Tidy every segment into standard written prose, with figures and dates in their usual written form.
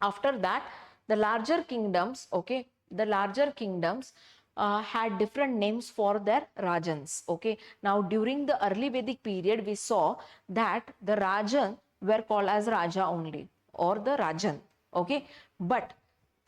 After that, the larger kingdoms, okay, the larger kingdoms had different names for their Rajans. Okay, now during the early Vedic period, we saw that the Rajan were called as Raja only, or the Rajan. Okay, but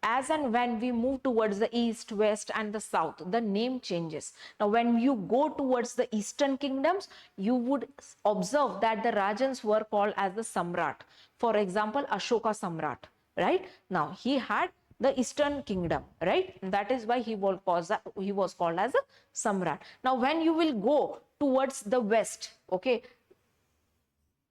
as and when we move towards the east, west, and the south, the name changes. Now, when you go towards the eastern kingdoms, you would observe that the Rajans were called as the Samrat. For example, Ashoka Samrat, right? Now, he had the eastern kingdom, right? That is why he was called as a Samrat. Now, when you will go towards the west, okay,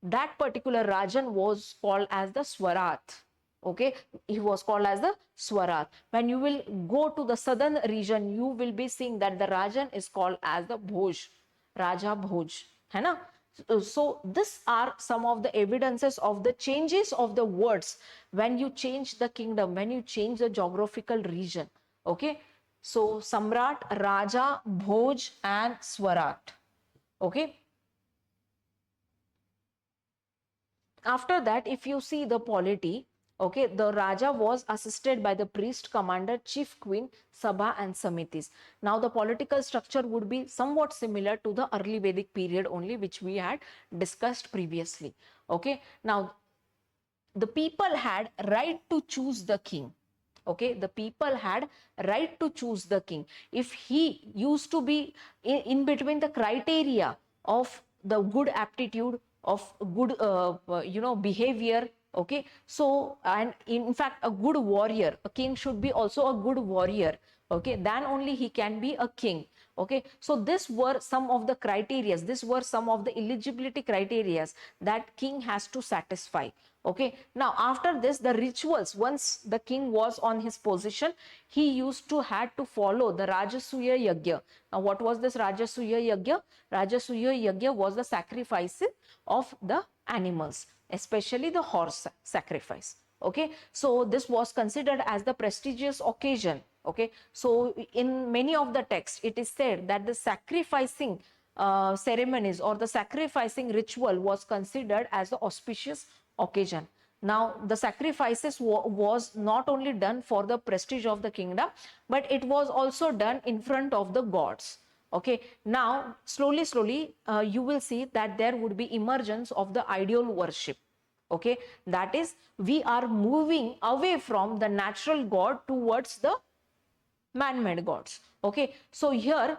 that particular Rajan was called as the Swarat. Okay, he was called as the Swarat. When you will go to the southern region, you will be seeing that the Rajan is called as the Bhoj, Raja Bhoj. है ना? So these are some of the evidences of the changes of the words when you change the kingdom, when you change the geographical region. Okay, so Samrat, Raja, Bhoj, and Swarat. Okay. After that, if you see the polity, okay, the Raja was assisted by the priest, commander, chief queen, Sabha, and Samitis. Now, the political structure would be somewhat similar to the early Vedic period only, which we had discussed previously. Okay, now the people had right to choose the king. Okay, the people had right to choose the king. If he used to be in between the criteria of the good aptitude, of good behavior, okay, so, and in fact a good warrior, a king should be also a good warrior, okay, then only he can be a king. Okay, so this were some of the criterias, this were some of the eligibility criterias that king has to satisfy. Okay, now after this, the rituals, once the king was on his position, he used to had to follow the Rajasuya Yagya. Now what was this Rajasuya Yagya? Rajasuya Yagya was the sacrifice of the animals, especially the horse sacrifice. Okay, so this was considered as the prestigious occasion. Okay, so in many of the texts it is said that the sacrificing ceremonies or the sacrificing ritual was considered as the auspicious occasion. Now the sacrifices was not only done for the prestige of the kingdom, but it was also done in front of the gods. Okay, now slowly you will see that there would be emergence of the ideal worship. Okay, that is, we are moving away from the natural god towards the man-made gods. Okay, so here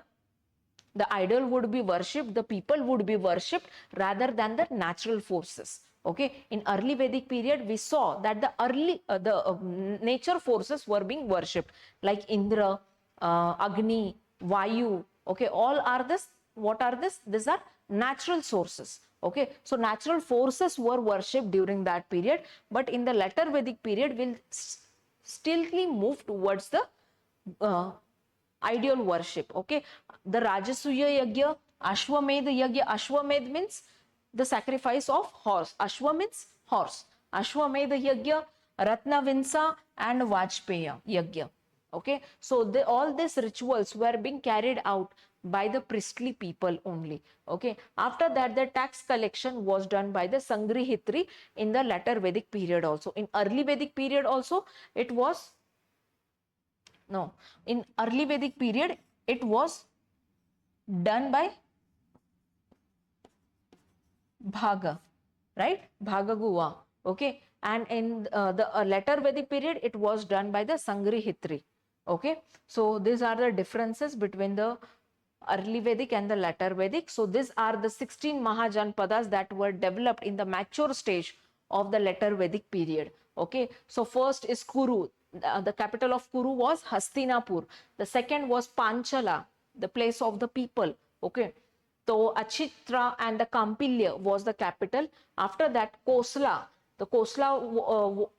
the idol would be worshipped, the people would be worshipped rather than the natural forces. Okay, in early Vedic period we saw that the nature forces were being worshipped, like Indra, Agni, Vayu. Okay, all are this, what are this? These are natural sources. Okay, so natural forces were worshipped during that period, but in the later Vedic period we'll still move towards the ideal worship. Okay, the Rajasuya Yagya, Ashwamedh Yagya. Ashwamedh means the sacrifice of horse. Ashwa means horse. Ashwamedh Yagya, Ratnavinsa, and Vajpeya Yagya. Okay, so all these rituals were being carried out by the priestly people only. Okay, after that the tax collection was done by the Sangrihitri in the later Vedic period also. In early Vedic period also it was, no, in early Vedic period it was done by Bhaga, right? Bhagaguva. Okay, and in the later Vedic period it was done by the Sangrihitri. Okay, so these are the differences between the early Vedic and the later Vedic. So these are the 16 Mahajanapadas that were developed in the mature stage of the later Vedic period. Okay, so first is Kuru. The capital of Kuru was Hastinapur. The second was Panchala, the place of the people. Okay, so Achitra and the Kampilya was the capital. After that, Kosla. The Kosla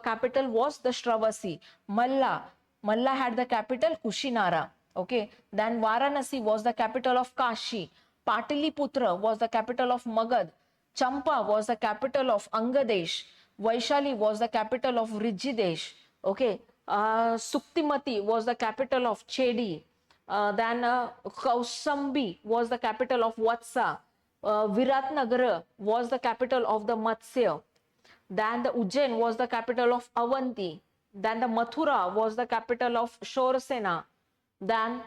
capital was the Shravasi. Malla had the capital Kushinara. Okay, then Varanasi was the capital of Kashi. Pataliputra was the capital of Magad. Champa was the capital of Angadesh. Vaishali was the capital of Rijidesh. Okay, Suktimati was the capital of Chedi. Then Kausambi was the capital of Vatsa. Viratnagara was the capital of the Matsya. Then the Ujjain was the capital of Avanti. Then the Mathura was the capital of Shorsena. Then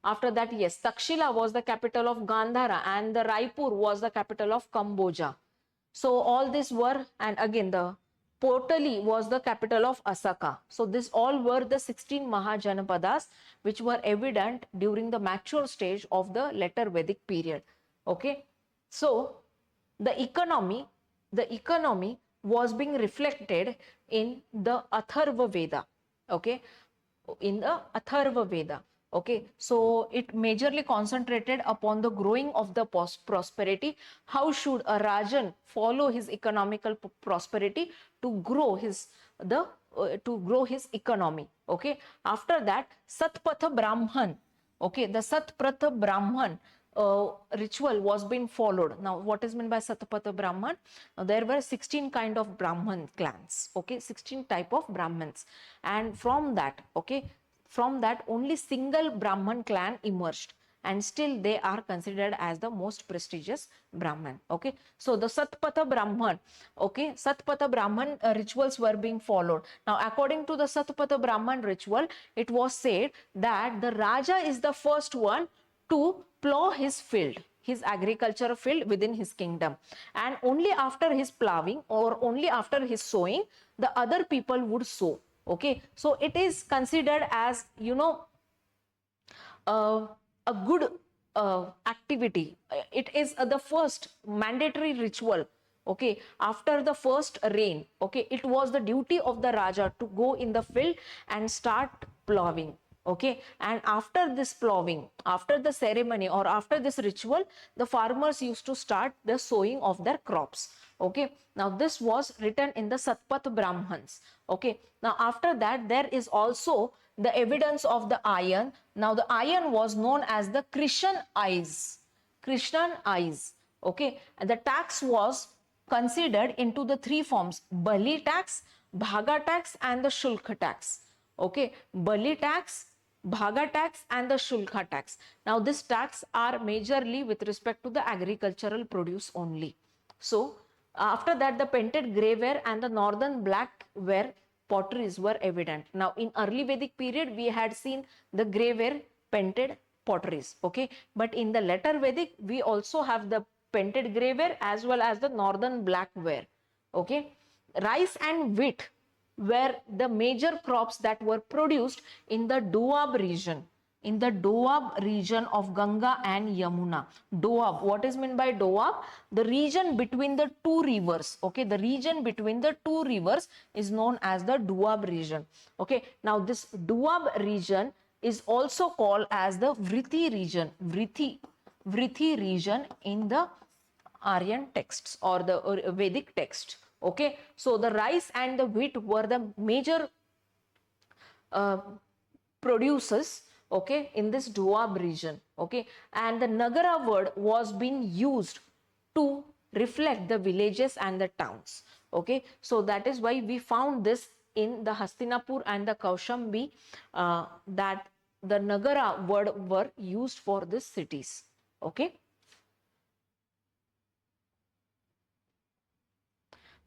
after that, yes, Takshila was the capital of Gandhara, and the Raipur was the capital of Cambodia. So all these were, and again the Polity was the capital of Ashoka. So this all were the 16 Mahajanapadas which were evident during the mature stage of the later Vedic period. Okay, so the economy was being reflected in the Atharva Veda. Okay, in the Atharva Veda. Okay, so it majorly concentrated upon the growing of the prosperity. How should a Rajan follow his economical prosperity to grow his economy? Okay, after that, Satpatha Brahman. Okay, the Satpatha Brahman ritual was being followed. Now, what is meant by Satpatha Brahman? There were 16 kind of Brahman clans. Okay, 16 type of Brahmins, and from that, okay, from that only single Brahman clan emerged, and still they are considered as the most prestigious Brahman. Okay, so the Satpatha Brahman, okay, Satpatha Brahman rituals were being followed. Now, according to the Satpatha Brahman ritual, it was said that the Raja is the first one to plow his field, his agricultural field within his kingdom, and only after his plowing or only after his sowing, the other people would sow. Okay, so it is considered as, you know, a good activity. It is the first mandatory ritual. Okay, after the first rain, okay, it was the duty of the Raja to go in the field and start plowing. Okay, and after this plowing, after the ceremony or after this ritual, the farmers used to start the sowing of their crops. Okay, now this was written in the Satpat Brahmans. Okay, now after that, there is also the evidence of the iron. Now the iron was known as the Krishan eyes. Krishnan eyes. Okay, and the tax was considered into the three forms: Bali tax, Bhaga tax, and the Shulka tax. Okay, Bali tax, Bhaga tax, and the Shulka tax. Now this tax are majorly with respect to the agricultural produce only. So after that, the painted greyware and the northern blackware potteries were evident. Now in early Vedic period, we had seen the greyware painted potteries. Okay, but in the later Vedic, we also have the painted greyware as well as the northern blackware. Okay, rice and wheat were the major crops that were produced in the Doab region, in the Doab region of Ganga and Yamuna. Doab, what is meant by Doab? The region between the two rivers. Okay, the region between the two rivers is known as the Doab region. Okay, now this Doab region is also called as the Vrithi region. Vrithi region in the Aryan texts or the Vedic text. Okay, so the rice and the wheat were the major producers, okay, in this Doab region. Okay, and the Nagara word was being used to reflect the villages and the towns. Okay, so that is why we found this in the Hastinapur and the Kaushambi, that the Nagara word were used for these cities. Okay.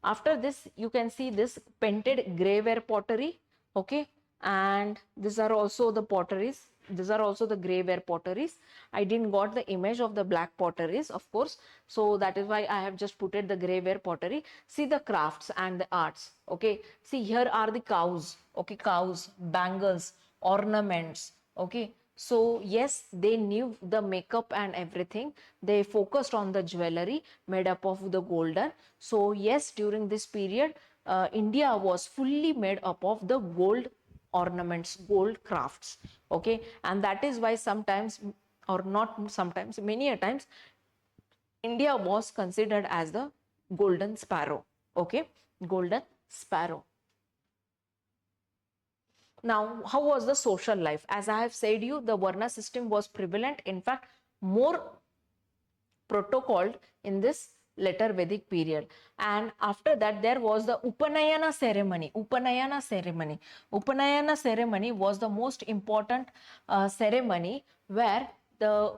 After this, you can see this painted greyware pottery. Okay, and these are also the potteries. These are also the greyware potteries. I didn't got the image of the black potteries, of course, so that is why I have just put it the greyware pottery. See the crafts and the arts. Okay, see here are the cows. Okay, cows, bangles, ornaments. Okay, so yes, they knew the makeup and everything. They focused on the jewelry made up of the golden. So yes, during this period, India was fully made up of the gold ornaments, gold crafts. Okay, and that is why sometimes, or not sometimes, many a times, India was considered as the golden sparrow. Okay, golden sparrow. Now, how was the social life? As I have said you, the Varna system was prevalent. In fact, more protocoled in this later Vedic period. And after that, there was the Upanayana ceremony. Upanayana ceremony. Upanayana ceremony was the most important ceremony where the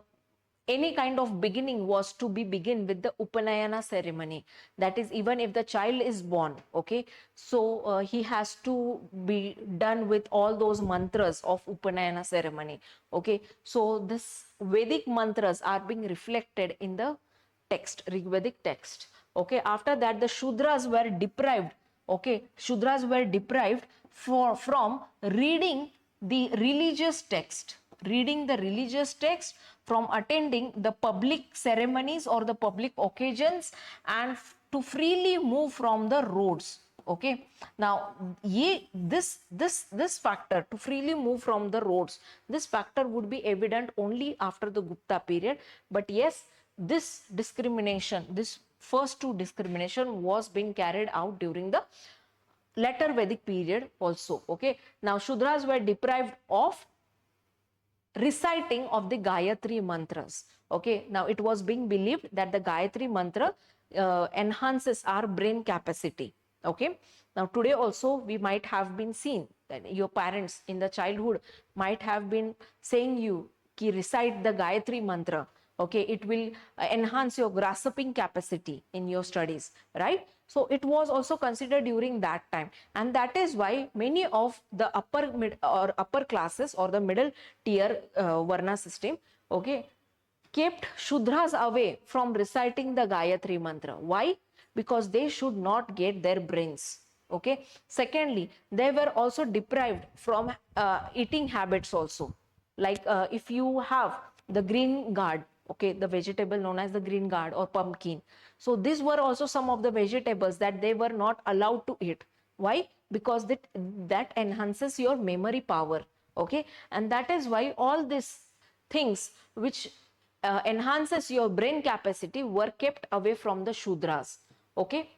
any kind of beginning was to be begin with the Upanayana ceremony. That is, even if the child is born, okay, so he has to be done with all those mantras of Upanayana ceremony. Okay, so this Vedic mantras are being reflected in the text, Rigvedic text. Okay, after that the Shudras were deprived. Okay, Shudras were deprived from reading the religious text, reading the religious text, from attending the public ceremonies or the public occasions, and to freely move from the roads. Okay, now this factor, to freely move from the roads, this factor would be evident only after the Gupta period. But yes, this discrimination, this first two discrimination was being carried out during the later Vedic period also. Okay, now Shudras were deprived of reciting of the Gayatri mantras. Okay, now it was being believed that the Gayatri mantra enhances our brain capacity. Okay, now today also we might have been seen that your parents in the childhood might have been saying you ki recite the Gayatri mantra. Okay, it will enhance your grasping capacity in your studies, right? So it was also considered during that time, and that is why many of the upper classes or the middle tier varna system, okay, kept Shudras away from reciting the Gayatri mantra. Why? Because they should not get their brains. Okay. Secondly, they were also deprived from eating habits also. Like if you have the green gourd, okay, the vegetable known as the green gourd or pumpkin. So these were also some of the vegetables that they were not allowed to eat. Why? Because that enhances your memory power. Okay. And that is why all these things which enhances your brain capacity were kept away from the Shudras. Okay.